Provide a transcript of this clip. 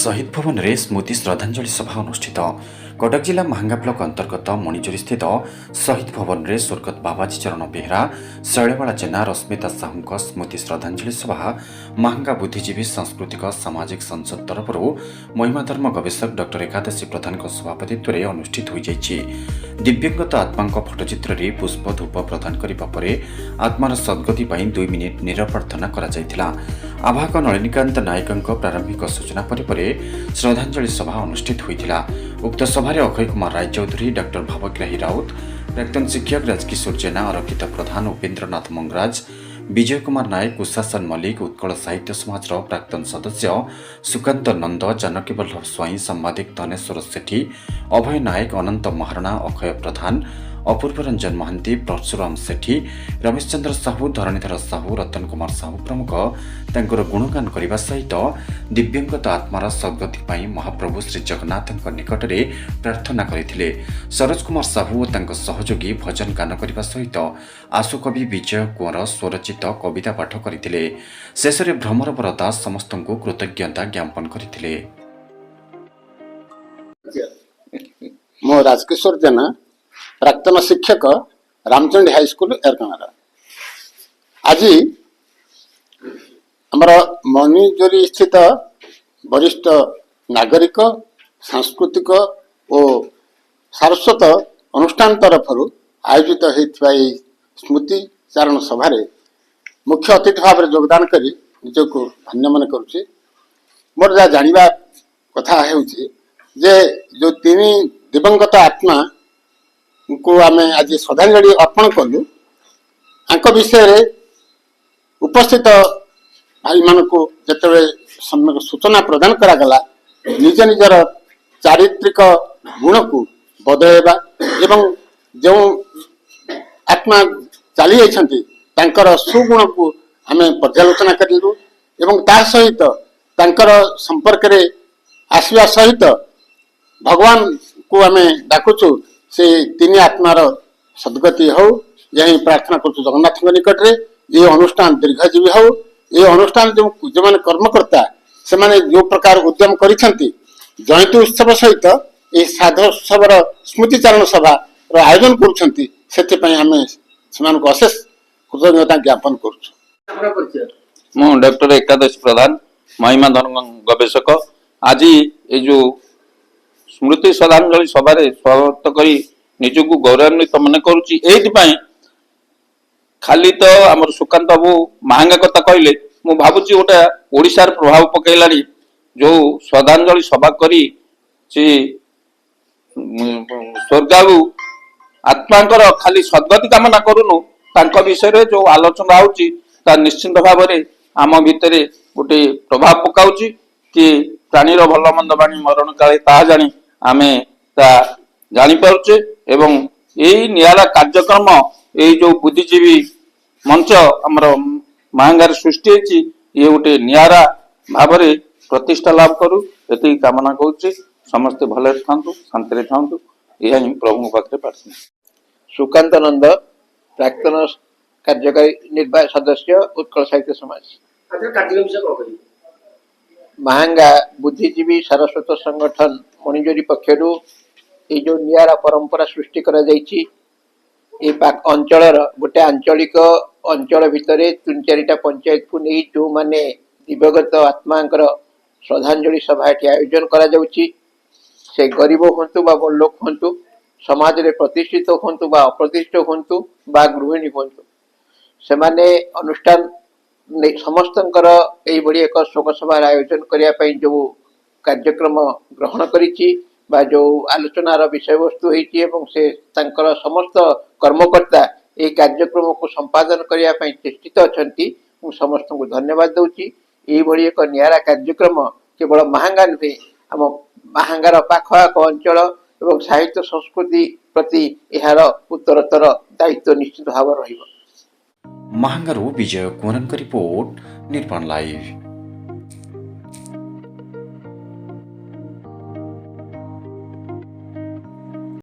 शहीद भवन रे स्मृति श्रद्धांजलि सभा अनुष्ठित कटक जिला महांगा ब्लक अंतर्गत मणिजोरी स्थित शहीद भवन रे स्वर्गत बाबाजी चरण बेहरा शैलबाला जेना रश्मिता साहू स्मृति श्रद्धांजलि सभा महांगा बुद्धिजीवी सांस्कृतिक सामाजिक संसद तरफ महिमाधर्म गवेषक डॉक्टर एकादशी प्रधान सभापतित्व में अनुष्ठित हो दिव्यांगत आत्मा फटोचित्र रे पुष्प धूप प्रदान करने आत्मार सद्गति 2 मिनिट नीरव प्रार्थना करा आवाहक नलिनीकांत नायक प्रारंभिक सूचना पर श्रद्धांजलि सभा अनुष्ठित होता। उक्त सभारे अक्षय कुमार राय चौधरी डॉक्टर भावग्राही राउत प्राक्तन शिक्षक राजकिशोर जेना अरक्षित प्रधान उपेन्द्रनाथ मंगराज विजय कुमार नायक उषासन मल्लिक उत्कल साहित्य समाज प्राक्तन सदस्य सुकांत नंद जानकी वल्लभ स्वाई सांबादिक धनेश्वर सेठी अभय नायक अनंत महारणा अक्षय प्रधान अपूर्व रंजन महांती परशुराम सेठी रमेश चंद्र साहू धरणीधर साहू रतन कुमार साहू प्रमुख तांकर गुणगान करने सहित दिव्यांगत आत्मार सद्गति महाप्रभु श्री जगन्नाथ निकट में प्रार्थना करते। सरोज कुमार साहू और सहयोगी भजन गान करने सहित आशुकवि विजय कुंवर स्वरचित कविता पाठ करते। शेष में भ्रमरवर दास समस्त को कृतज्ञता ज्ञापन करते। मो राजकिशोर जेना प्राक्तन शिक्षक रामचंडी हाईस्कूल एरकणार आज आमर मणिजोरी स्थित वरिष्ठ नागरिक सांस्कृतिक और सारस्वत अनुष्ठान तरफ आयोजित होता स्मृति चारण सभार मुख्य अतिथि भाव में योगदान कर निजक धन्य मन करुच्ची। मोर जहाँ जानवा कथा है जो तीन दिवंगत आत्मा को आम आज श्रद्धांजलि अर्पण कलु विषय उपस्थित भाई मान को जिते सम्यक सूचना प्रदान करागला निज निजर चारित्रिक गुण को बदलवा एवं जो आत्मा चली जाइछन्ति सुगुण को आम पर्यालोचना करूँ एवं ता सहित संपर्क रे आसवा सहित भगवान को आम डाकुचु से तीन आत्मार सद्गति हो यही प्रार्थना करूँ जगन्नाथ निकट में। ये अनुष्ठान दीर्घजीवी हो ये अनुष्ठान जो मैंने कर्मकर्ता से माने जो प्रकार उद्यम करिसेंति जयंती उत्सव सहित ये साधु उत्सव स्मृति चारण सभा आयोजन करुछंती सेथिपई हमें सेमानक अशेष कृतज्ञता ज्ञापन करूछु। मु डॉक्टर एकादशी प्रधान महिमा धर्म गवेषक आज ये जो स्मृति श्रद्धांजलि सभा स्वागत करी निजको गौरवान्वित मन करुच्ची। खाली तो आम सुकांत बाबू महांगा कथा कहले मु भावुची गोटे ओडिशार प्रभाव पकईलानी जो श्रद्धांजलि सभा करी से स्वर्गाबू आत्मांकर खाली सद्गति कामना करूनु तांका विषय जो आलोचना होची ता निश्चिंत भाव में आम भितर गोटे प्रभाव पकाउची कि प्राणीर भल मंद बाणी मरण काले ता जानी आमे ता जानी पारुचे एवं यही निराला कार्यक्रम यही जो बुद्धिजीवी मंच आमर महांगार सृष्टि होती ये गोटे निराला भाव में प्रतिष्ठा लाभ करू ये कामना करुच्ची। समस्ते भले था शांति था यह प्रभु पाखे प्रार्थना। सुकांत नंद प्राक्तन कार्यकारी निर्वाही सदस्य उत्कल साहित्य समाज महांगा बुद्धिजीवी सारस्वत संगठन मणिजोरी पक्षर ये जो नियारा परंपरा सृष्टि करा जायछि ये अंचल गोटे आंचलिक अंचल भितर 3-4टा पंचायत को नहीं जो माने दिवगत आत्मांकर श्रद्धांजलि सभा आयोजन करा जाउछि से गरीब हंतु बा बड़ लोक हंतु समाज रे प्रतिष्ठित हंतु बा अप्रतिष्ठित हंतु बा गृहिणी हंतु से माने अनुष्ठान समस्तंकर एई बड़ी एक शोक सभा आयोजन करने जो कार्यक्रम ग्रहण करिछि बा जो आलोचनार विषय वस्तु से समस्त कर्मकर्ता ये कार्यक्रम को संपादन करने चेष्टित अच्छा समस्त को धन्यवाद दूची। ये एक नियारा कार्यक्रम केवल महांगा नुहे आम महांगार पाखआख अंचल एवं साहित्य संस्कृति प्रति यार उत्तरोत्तर दायित्व निश्चित भाव रहिबो। महांगारू विजय कुंवरन रिपोर्ट निर्माण लाइव।